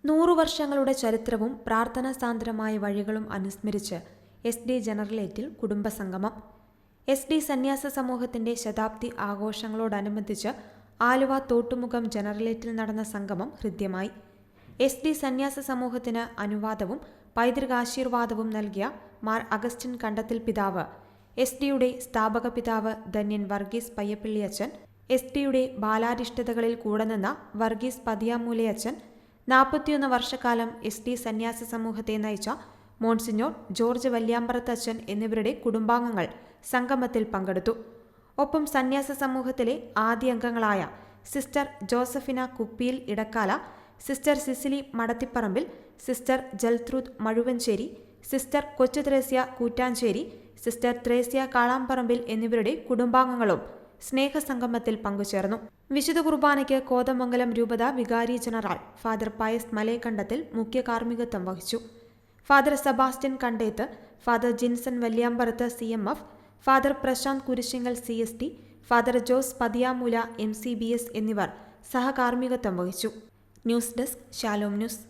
100 വർഷങ്ങളുടെ ചരിത്രവും പ്രാർത്ഥനാസാന്ദ്രമായ വഴികളും അനുസ്മരിച്ച് SD ജനറലേറ്റിൽ കുടുംബസംഗമം. SD സന്യാസ സമൂഹത്തിന്റെ ശതാബ്ദി ആഘോഷങ്ങളോടനുബന്ധിച്ച് ആലുവ തോട്ടുമുഖം ജനറലേറ്റിൽ നടന്ന സംഗമം ഹൃദ്യമായി. SD സന്യാസ സമൂഹത്തിന് അനുവാദവും പൈതൃകാശീർവാദവും നൽകിയ മാർ അഗസ്റ്റിൻ കണ്ടത്തിൽ പിതാവ്, SD-യുടെ സ്ഥാപക പിതാവ് ധന്യൻ വർഗീസ് പയ്യപ്പിള്ളിയച്ചൻ, SD-യുടെ ബാലാരിഷ്ടതകളിൽ കൂടെ നിന്ന വർഗീസ് പതിയാമൂലയച്ചൻ, 41 വർഷക്കാലം SD സന്യാസ സമൂഹത്തെ നയിച്ച മോൺസിഞ്ഞോർ ജോർജ് വല്യാമ്പറത്തച്ഛൻ എന്നിവരുടെ കുടുംബാംഗങ്ങൾ സംഗമത്തിൽ പങ്കെടുത്തു. ഒപ്പം സന്യാസ സമൂഹത്തിലെ ആദ്യ അംഗങ്ങളായ sister Josephina Kuppiyil Idakkala, sister Cicily Madathiparambil, sister Gertrude Mazhuvancheri, sister Kochu Thresia Koottancheri, sister Thresia Kalamparambil എന്നിവരുടെ കുടുംബാംഗങ്ങളും സ്നേഹസംഗമത്തിൽ പങ്കുചേർന്നു. വിശുദ്ധ കുർബാനയ്ക്ക് കോതമംഗലം രൂപത വികാരി ജനറൽ ഫാദർ പയസ് മലേക്കണ്ടത്തിൽ മുഖ്യ കാർമ്മികത്വം വഹിച്ചു. Father Sebastian Kandeth, father Jinson Valiyamparath CMF, father Prasanth Kurisingal CST, father Jose Pathiyamoola MCBS എന്നിവർ സഹകാർമ്മികത്വം വഹിച്ചു. News desk Shalom news.